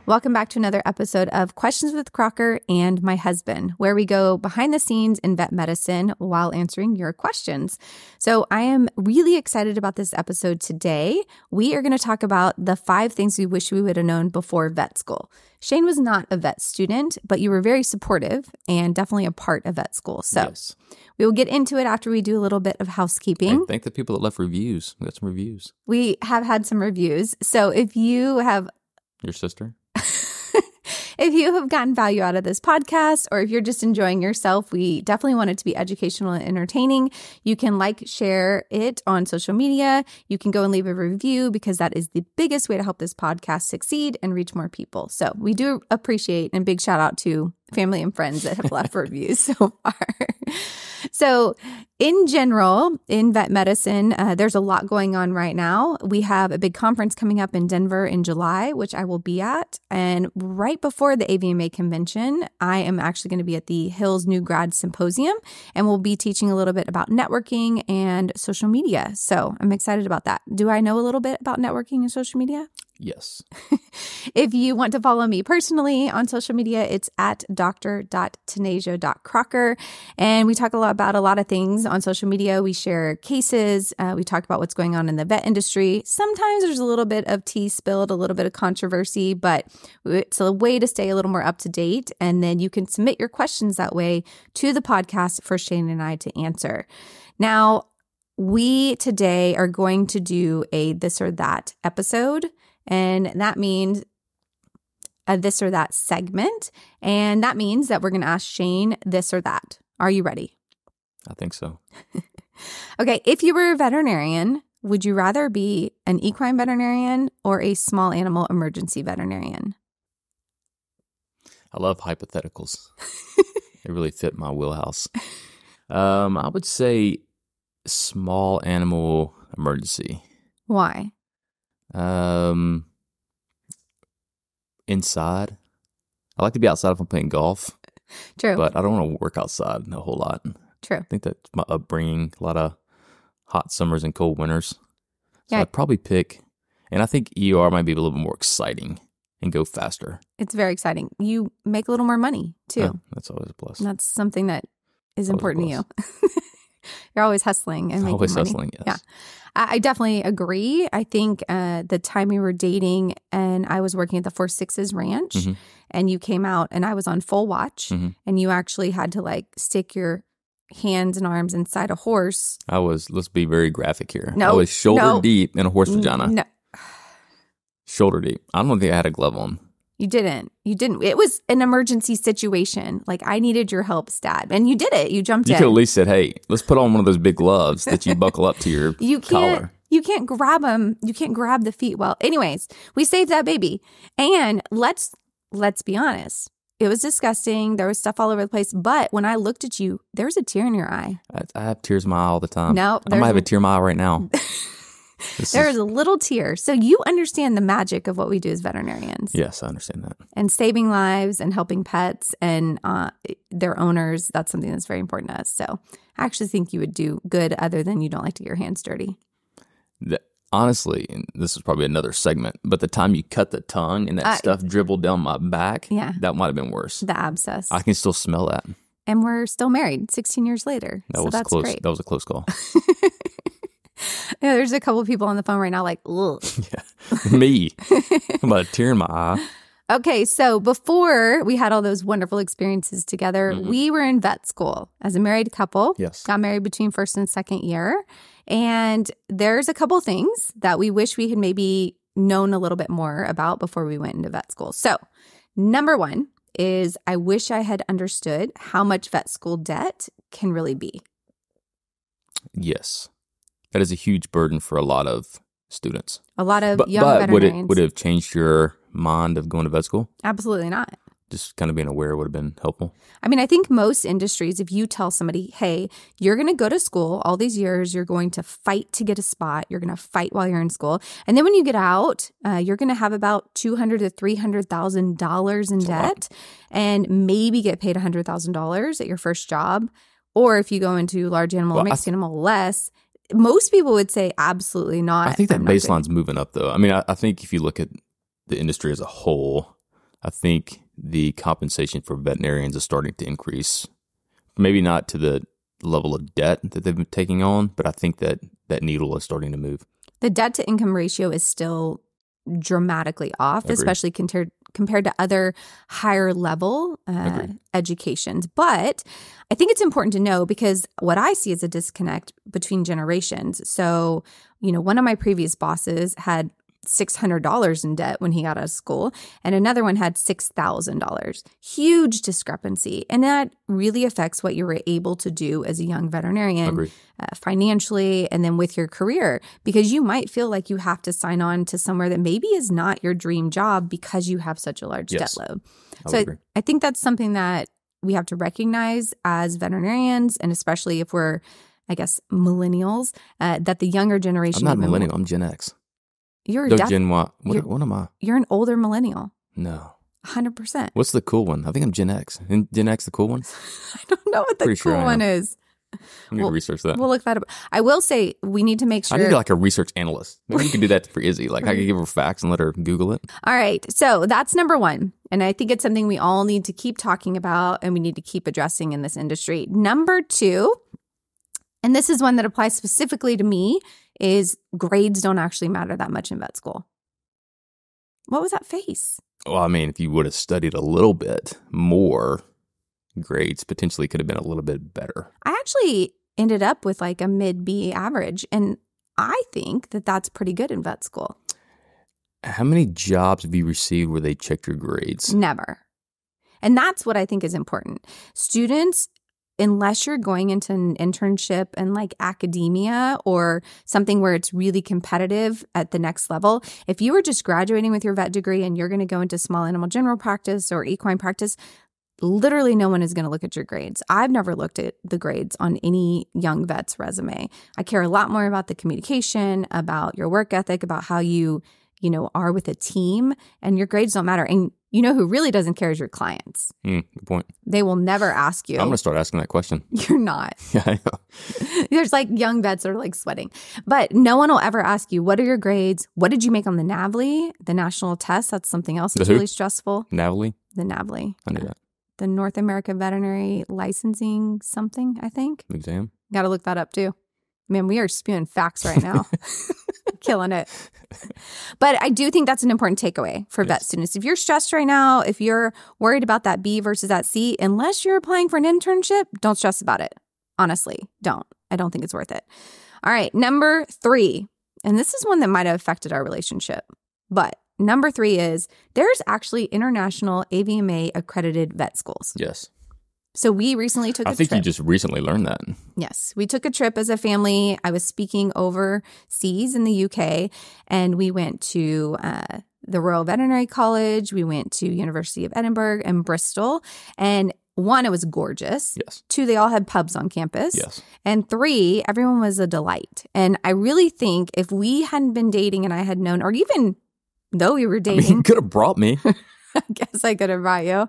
Welcome back to another episode of Questions with Crocker and my husband, where we go behind the scenes in vet medicine while answering your questions. So I am really excited about this episode today. We are going to talk about the 5 things we wish we would have known before vet school. Shane was not a vet student, but you were very supportive and definitely a part of vet school. So yes. We will get into it after we do a little bit of housekeeping. Hey, thank the people that left reviews. We got some reviews. We have had some reviews. So if you have... Your sister? If you have gotten value out of this podcast, or if you're just enjoying yourself, we definitely want it to be educational and entertaining. You can share it on social media. You can go and leave a review because that is the biggest way to help this podcast succeed and reach more people. So we do appreciate, and big shout out to family and friends that have left reviews so far. So in general, in vet medicine, there's a lot going on right now. We have a big conference coming up in Denver in July, which I will be at. And right before the AVMA convention, I am actually going to be at the Hills New Grad Symposium, and we'll be teaching a little bit about networking and social media. So I'm excited about that. Do I know a little bit about networking and social media? Yes. If you want to follow me personally on social media, it's at dr.tanasia.crocker. And we talk about a lot of things on social media. We share cases. We talk about what's going on in the vet industry. Sometimes there's a little bit of tea spilled, a little bit of controversy, but it's a way to stay a little more up to date. And then you can submit your questions that way to the podcast for Shane and I to answer. Now, we today are going to do a this or that episode. And that means a this or that segment. And that means that we're going to ask Shane this or that. Are you ready? I think so. Okay. If you were a veterinarian, would you rather be an equine veterinarian or a small animal emergency veterinarian? I love hypotheticals. They really fit my wheelhouse. I would say small animal emergency. Why? Inside. I like to be outside if I'm playing golf. True. But I don't want to work outside a whole lot. True. I think that's my upbringing, a lot of hot summers and cold winters. So yeah. I'd probably pick, and I think ER might be a little bit more exciting and go faster. It's very exciting. You make a little more money too. Yeah, that's always a plus. And that's something that is important to you. You're always hustling and making always money. Hustling, yes. Yeah. I definitely agree. I think the time we were dating and I was working at the 4-6s ranch and you came out and I was on full watch and you actually had to stick your hands and arms inside a horse. Let's be very graphic here. No, I was shoulder deep in a horse vagina. No. Shoulder deep. I don't think I had a glove on. You didn't. It was an emergency situation. I needed your help, stat. And you did it. You jumped in. You could at least said, hey, let's put on one of those big gloves that you buckle up to your collar. You can't grab them. You can't grab the feet. Well, anyways, we saved that baby. And let's be honest. It was disgusting. There was stuff all over the place. But when I looked at you, there was a tear in your eye. I have tears in my eye all the time. No. I might have a tear in my eye right now. There is a little tear. So you understand the magic of what we do as veterinarians. Yes, I understand that. And saving lives and helping pets and their owners, that's something that's very important to us. So I actually think you would do good other than you don't like to get your hands dirty. Honestly, and this is probably another segment, but the time you cut the tongue and that stuff dribbled down my back, that might have been worse. The abscess. I can still smell that. And we're still married 16 years later. That's close. Great. That was a close call. Yeah, there's a couple of people on the phone right now ugh. Yeah, me. I'm about a tear in my eye. Okay, so before we had all those wonderful experiences together, we were in vet school as a married couple. Yes. Got married between first and second year. And there's a couple things that we wish we had maybe known a little bit more about before we went into vet school. So number 1 is I wish I had understood how much vet school debt can really be. Yes. That is a huge burden for a lot of students. A lot of young veterinarians. But would it have changed your mind of going to vet school? Absolutely not. Just kind of being aware would have been helpful. I mean, I think most industries, if you tell somebody, hey, you're going to go to school all these years, you're going to fight to get a spot, you're going to fight while you're in school. And then when you get out, you're going to have about $200,000 to $300,000 in debt and maybe get paid $100,000 at your first job. Or if you go into large animal or mixed animal, less. Most people would say absolutely not. I think that baseline's moving up, though. I mean, I think if you look at the industry as a whole, I think the compensation for veterinarians is starting to increase. Maybe not to the level of debt that they've been taking on, but I think that needle is starting to move. The debt to income ratio is still dramatically off, Agreed. Especially compared to other higher level educations. But I think it's important to know, because what I see is a disconnect between generations. So, one of my previous bosses had $600 in debt when he got out of school, and another one had $6,000. Huge discrepancy. And that really affects what you were able to do as a young veterinarian financially, and then with your career, because you might feel like you have to sign on to somewhere that maybe is not your dream job because you have such a large debt load. So I think that's something that we have to recognize as veterinarians, and especially if we're, I guess, millennials, that the younger generation. I'm not millennial. I'm Gen X. You're Gen Y. What am I? You're an older millennial. No. 100%. What's the cool one? I think I'm Gen X. Isn't Gen X the cool one? I don't know what the cool one is. I'm going to research that. We'll look that up. I will say we need to make sure. I need like a research analyst. Maybe you can do that for Izzy. Like I could give her facts and let her Google it. All right. So that's number one. And I think it's something we all need to keep talking about and we need to keep addressing in this industry. Number two, and this is one that applies specifically to me, is grades don't actually matter that much in vet school. What was that face? Well, I mean, if you would have studied a little bit more, grades potentially could have been a little bit better. I actually ended up with like a mid-B average, and I think that that's pretty good in vet school. How many jobs have you received where they checked your grades? Never. And that's what I think is important. Students, unless you're going into an internship in like academia or something where it's really competitive at the next level, if you were just graduating with your vet degree and you're going to go into small animal general practice or equine practice, literally no one is going to look at your grades. I've never looked at the grades on any young vet's resume. I care a lot more about the communication, about your work ethic, about how you are with a team, and your grades don't matter. And who really doesn't care is your clients. Good point. They will never ask you. I'm going to start asking that question. You're not. Yeah, I know. There's like young vets that are like sweating. But no one will ever ask you, what are your grades? What did you make on the NAVLE, the national test? That's something else that's really stressful. NAVLE? The NAVLE. I knew that. The North American Veterinary Licensing something, I think. Exam? Got to look that up too. Man, we are spewing facts right now. Killing it. But I do think that's an important takeaway for vet students. If you're stressed right now, if you're worried about that B versus that C, unless you're applying for an internship, don't stress about it. Honestly, don't. I don't think it's worth it. All right, number 3. And this is one that might have affected our relationship. But number 3 is there's actually international AVMA accredited vet schools. Yes. So we recently took a trip. I think you just recently learned that. Yes. We took a trip as a family. I was speaking overseas in the UK, and we went to the Royal Veterinary College. We went to University of Edinburgh and Bristol. And 1, it was gorgeous. Yes. 2, they all had pubs on campus. Yes. And 3, everyone was a delight. And I really think if we hadn't been dating and I had known, or even though we were dating. You could have brought me. I guess I could have brought you.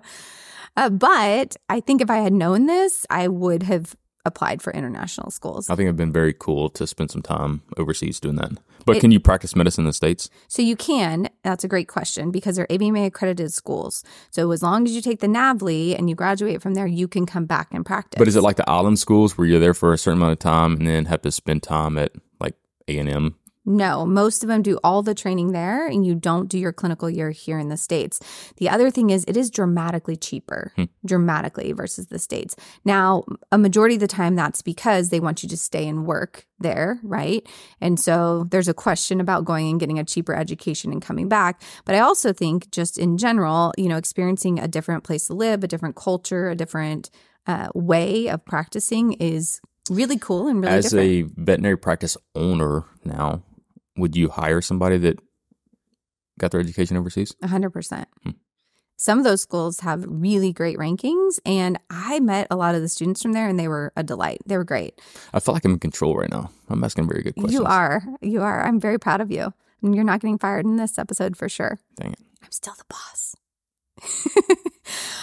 But I think if I had known this, I would have applied for international schools. I think it'd been very cool to spend some time overseas doing that. But can you practice medicine in the States? So you can. That's a great question because they're AVMA accredited schools. So as long as you take the NAVLE and you graduate from there, you can come back and practice. But is it like the island schools where you're there for a certain amount of time and then have to spend time at like A&M? No, most of them do all the training there and you don't do your clinical year here in the States. The other thing is it is dramatically cheaper, dramatically versus the States. Now, a majority of the time that's because they want you to stay and work there, right? And so there's a question about going and getting a cheaper education and coming back. But I also think just in general, experiencing a different place to live, a different culture, a different way of practicing is really cool and really different. As a veterinary practice owner now, would you hire somebody that got their education overseas? 100%. Some of those schools have really great rankings, and I met a lot of the students from there, and they were a delight. They were great. I feel like I'm in control right now. I'm asking very good questions. You are. I'm very proud of you. And you're not getting fired in this episode for sure. Dang it. I'm still the boss.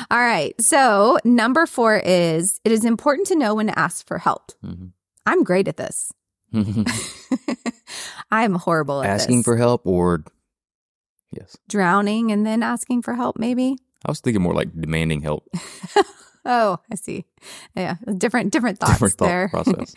All right. So number 4 is it is important to know when to ask for help. Mm-hmm. I'm great at this. I'm horrible at Asking for help or Yes. Drowning and then asking for help, maybe? I was thinking more like demanding help. Oh, I see. Yeah, different thoughts Different thought there. process.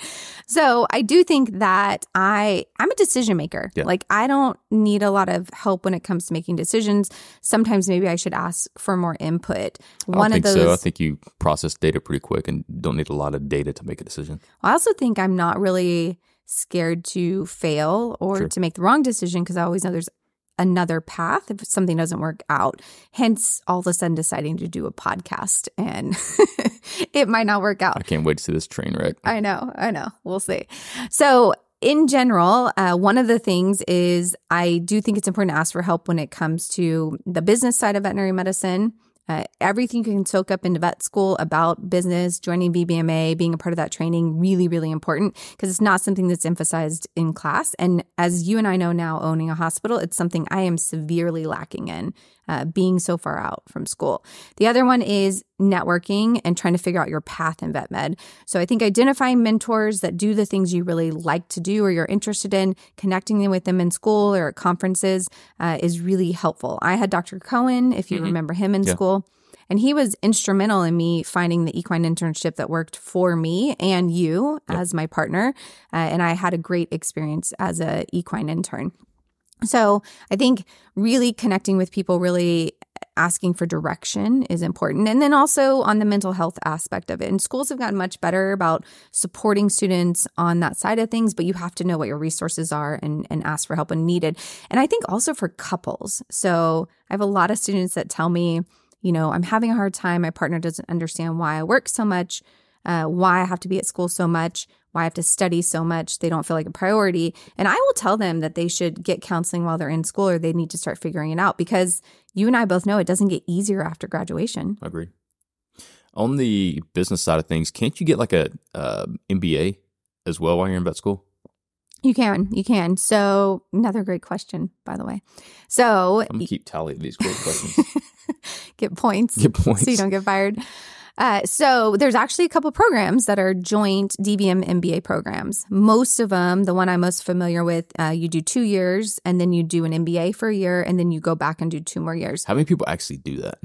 So I do think that I'm a decision maker. Yeah. Like I don't need a lot of help when it comes to making decisions. Sometimes maybe I should ask for more input. I think so. I think you process data pretty quick and don't need a lot of data to make a decision. I also think I'm not really scared to fail or to make the wrong decision because I always know there's another path if something doesn't work out. Hence, all of a sudden deciding to do a podcast and it might not work out. I can't wait to see this train wreck. I know. We'll see. So in general, one of the things is I do think it's important to ask for help when it comes to the business side of veterinary medicine. Everything you can soak up into vet school about business, joining VBMA, being a part of that training, really, really important because it's not something that's emphasized in class. And as you and I know now, owning a hospital, it's something I am severely lacking in, being so far out from school. The other one is networking and trying to figure out your path in vet med. So I think identifying mentors that do the things you really like to do or you're interested in, connecting with them in school or at conferences is really helpful. I had Dr. Cohen, if you remember him in school, and he was instrumental in me finding the equine internship that worked for me and you as my partner. And I had a great experience as an equine intern. So I think really connecting with people, really asking for direction is important. And then also on the mental health aspect of it. And schools have gotten much better about supporting students on that side of things, but you have to know what your resources are and ask for help when needed. And I think also for couples. So I have a lot of students that tell me, you know, I'm having a hard time. My partner doesn't understand why I work so much, why I have to be at school so much, why I have to study so much. They don't feel like a priority. And I will tell them that they should get counseling while they're in school or they need to start figuring it out because you and I both know it doesn't get easier after graduation. Agreed. On the business side of things, can't you get like a MBA as well while you're in vet school? You can. So another great question, by the way. So I'm going to keep tally of these great questions. Get points so you don't get fired. So there's actually a couple programs that are joint DVM MBA programs. Most of them, the one I'm most familiar with, you do 2 years and then you do an MBA for a year and then you go back and do 2 more years. How many people actually do that?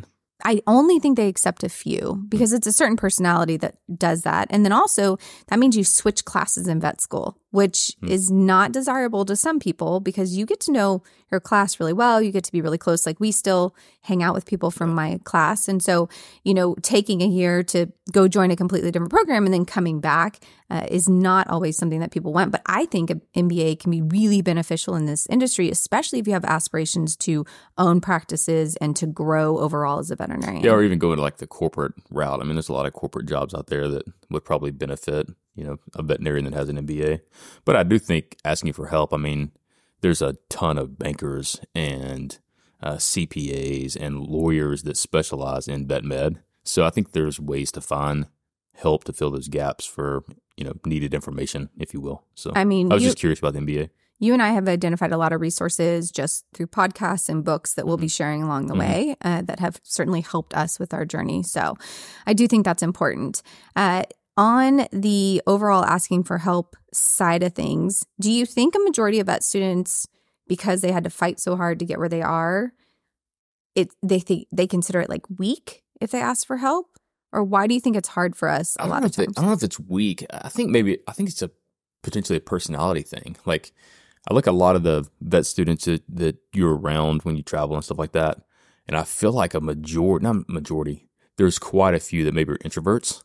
I only think they accept a few because it's a certain personality that does that. And then also that means you switch classes in vet school, which is not desirable to some people because you get to know your class really well. You get to be really close. Like we still hang out with people from my class. And so, you know, taking a year to go join a completely different program and then coming back is not always something that people want. But I think an MBA can be really beneficial in this industry, especially if you have aspirations to own practices and to grow overall as a veterinarian. Yeah, or even go into like the corporate route. I mean, there's a lot of corporate jobs out there that would probably benefit, you know, a veterinarian that has an MBA. But I do think asking for help, I mean, there's a ton of bankers and CPAs and lawyers that specialize in vet med. So I think there's ways to find help to fill those gaps for, you know, needed information, if you will. So I mean, I was just curious about the MBA. You and I have identified a lot of resources just through podcasts and books that we'll be sharing along the way that have certainly helped us with our journey. So I do think that's important. On the overall asking for help side of things, do you think a majority of vet students, because they had to fight so hard to get where they are, they consider it like weak if they ask for help? Or why do you think it's hard for us a lot of times? I don't know if it's weak. I think it's potentially a personality thing. Like I look at a lot of the vet students that you're around when you travel and stuff like that, and I feel like there's quite a few that maybe are introverts.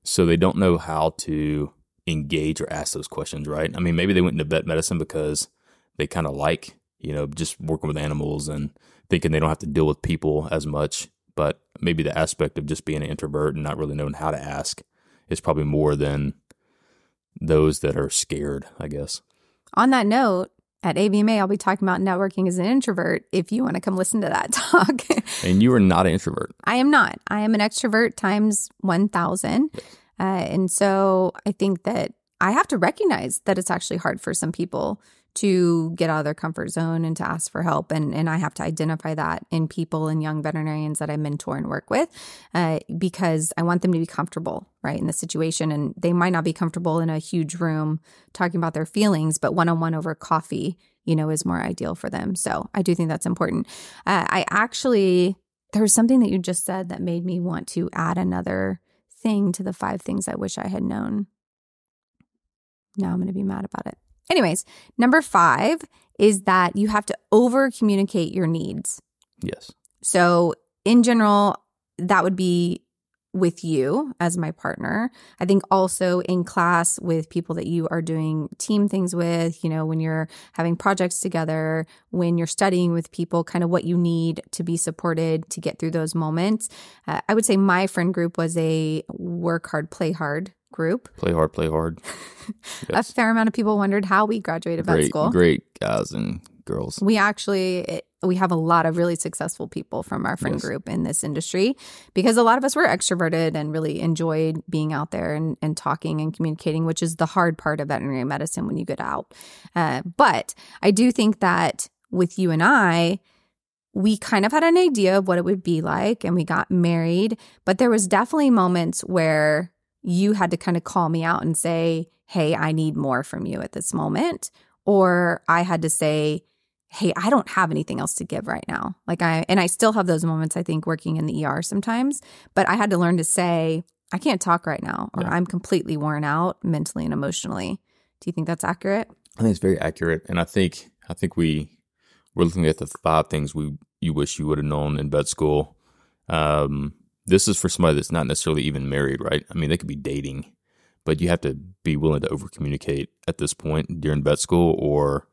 So they don't know how to engage or ask those questions, right? I mean, maybe they went into vet medicine because they kind of like, you know, just working with animals and thinking they don't have to deal with people as much. But maybe the aspect of just being an introvert and not really knowing how to ask is probably more than those that are scared, I guess. On that note, at AVMA, I'll be talking about networking as an introvert if you want to come listen to that talk. And you are not an introvert. I am not. I am an extrovert times 1,000. Yes. And so I think that I have to recognize that it's actually hard for some people to get out of their comfort zone and to ask for help. And I have to identify that in people and young veterinarians that I mentor and work with because I want them to be comfortable, right, in the situation. And they might not be comfortable in a huge room talking about their feelings, but one-on-one over coffee, is more ideal for them. So I do think that's important. There was something that you just said that made me want to add another thing to the 5 things I wish I had known. Now I'm going to be mad about it. Anyways, number 5 is that you have to over communicate your needs. Yes. So in general, that would be with you as my partner. I think also in class with people that you are doing team things with, when you're having projects together, when you're studying with people, kind of what you need to be supported to get through those moments. I would say my friend group was a work hard, play hard group. Play hard, play hard. Yes. A fair amount of people wondered how we graduated vet school. Great guys and girls. We have a lot of really successful people from our friend group in this industry because a lot of us were extroverted and really enjoyed being out there and talking and communicating, which is the hard part of veterinary medicine when you get out. But I do think that with you and I, we kind of had an idea of what it would be like and we got married, but there was definitely moments where you had to kind of call me out and say, hey, I need more from you at this moment. Or I had to say, hey, I don't have anything else to give right now. I still have those moments, I think, working in the ER sometimes, but I had to learn to say, I can't talk right now, or I'm completely worn out mentally and emotionally. Do you think that's accurate? I think it's very accurate. And I think we're looking at the 5 things you wish you would have known in vet school. This is for somebody that's not necessarily even married, right? I mean, they could be dating, but you have to be willing to over-communicate at this point during vet school, or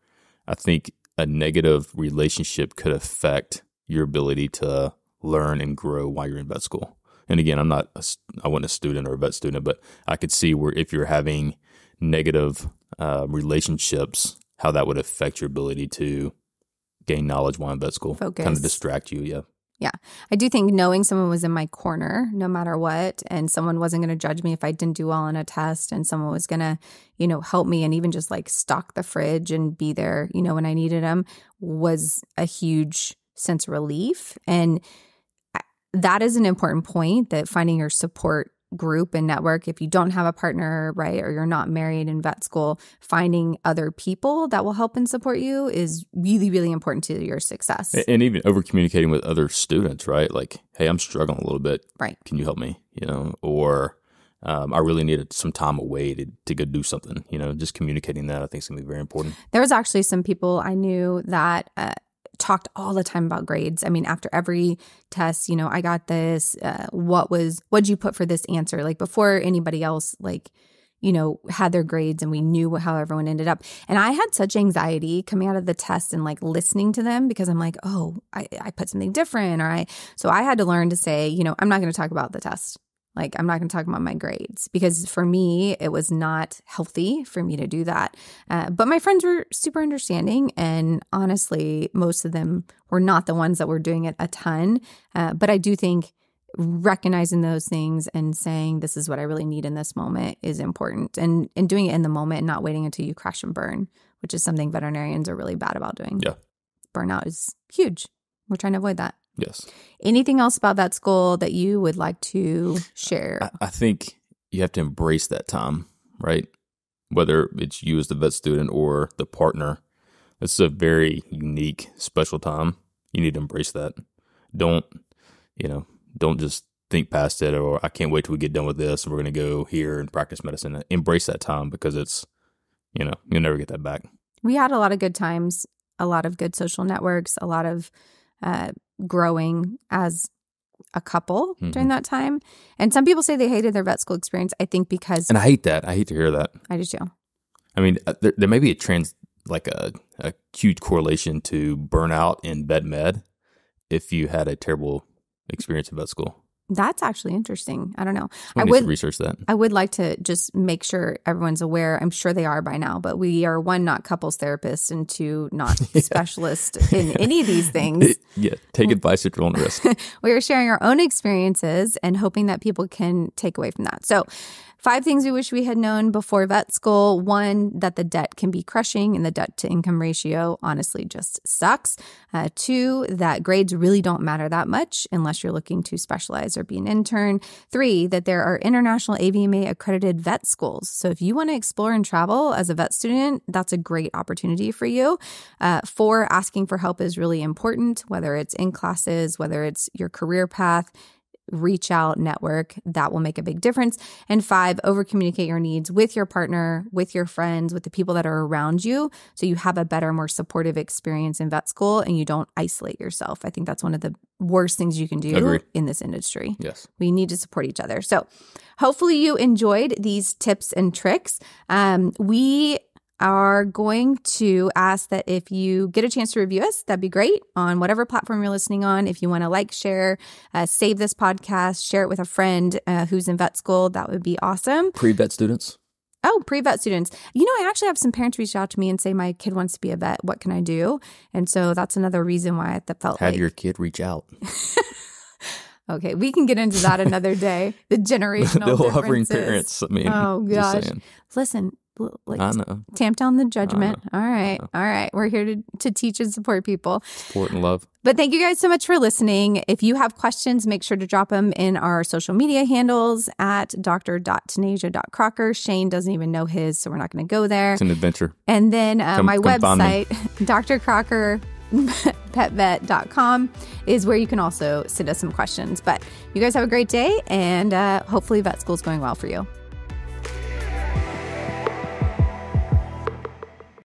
I think a negative relationship could affect your ability to learn and grow while you're in vet school. And again, I wasn't a student or a vet student, but I could see where if you're having negative relationships, how that would affect your ability to gain knowledge while in vet school. Focus. Kind of distract you, yeah. Yeah. I do think knowing someone was in my corner no matter what, and someone wasn't going to judge me if I didn't do well on a test, and someone was going to, help me and even just stock the fridge and be there, when I needed them, was a huge sense of relief. And that is an important point, that finding your support group and network, if you don't have a partner, right, or you're not married in vet school, finding other people that will help and support you is really, really important to your success. And even over communicating with other students, right? Like, hey, I'm struggling a little bit. Right. Can you help me? Or I really needed some time away to go do something. Just communicating that, I think, is going to be very important. There was actually some people I knew that talked all the time about grades. I mean, after every test, I got this, what'd you put for this answer? Before anybody else, had their grades and we knew how everyone ended up. And I had such anxiety coming out of the test and listening to them because I'm like, oh, I put something different. So I had to learn to say, I'm not going to talk about the test. I'm not going to talk about my grades because for me, it was not healthy for me to do that. But my friends were super understanding. And honestly, most of them were not the ones that were doing it a ton. But I do think recognizing those things and saying, this is what I really need in this moment is important. And doing it in the moment and not waiting until you crash and burn, which is something veterinarians are really bad about doing. Yeah. Burnout is huge. We're trying to avoid that. Yes. Anything else about vet school that you would like to share? I think you have to embrace that time, right? Whether it's you as the vet student or the partner, it's a very unique, special time. You need to embrace that. Don't just think past it, or I can't wait till we get done with this and we're going to go here and practice medicine. Embrace that time because it's, you'll never get that back. We had a lot of good times, a lot of good social networks, a lot of growing as a couple during that time. And some people say they hated their vet school experience, I think because... And I hate that. I hate to hear that. I do too. I mean, there may be a huge correlation to burnout in vet med if you had a terrible experience in vet school. That's actually interesting. I don't know. I would research that. I would like to just make sure everyone's aware. I'm sure they are by now, but we are 1, not couples therapists, and 2, not specialists in any of these things. Yeah, take advice at your own risk. We are sharing our own experiences and hoping that people can take away from that. So 5 things we wish we had known before vet school. 1, that the debt can be crushing and the debt to income ratio honestly just sucks. 2, that grades really don't matter that much unless you're looking to specialize or be an intern. 3, that there are international AVMA accredited vet schools. So if you want to explore and travel as a vet student, that's a great opportunity for you. 4, asking for help is really important, whether it's in classes, whether it's your career path. Reach out, network, that will make a big difference. And 5, over-communicate your needs with your partner, with your friends, with the people that are around you, so you have a better, more supportive experience in vet school and you don't isolate yourself. I think that's one of the worst things you can do in this industry. Yes. We need to support each other. So hopefully you enjoyed these tips and tricks. We are going to ask that if you get a chance to review us, that'd be great on whatever platform you're listening on. If you want to like, share, save this podcast, share it with a friend who's in vet school, that would be awesome. Pre-vet students? Oh, pre-vet students. I actually have some parents reach out to me and say, my kid wants to be a vet. What can I do? And so that's another reason why I felt Have your kid reach out. Okay, we can get into that another day. The generational the hovering differences. parents. I mean, oh gosh. Just saying. Listen, I know. Tamp down the judgment. All right. We're here to teach and support people. Support and love. But thank you guys so much for listening. If you have questions, make sure to drop them in our social media handles at dr.tanasia.crocker. Shane doesn't even know his, so we're not going to go there. It's an adventure. And then my website, drcrockerpetvet.com, is where you can also send us some questions. But you guys have a great day, and hopefully vet school is going well for you.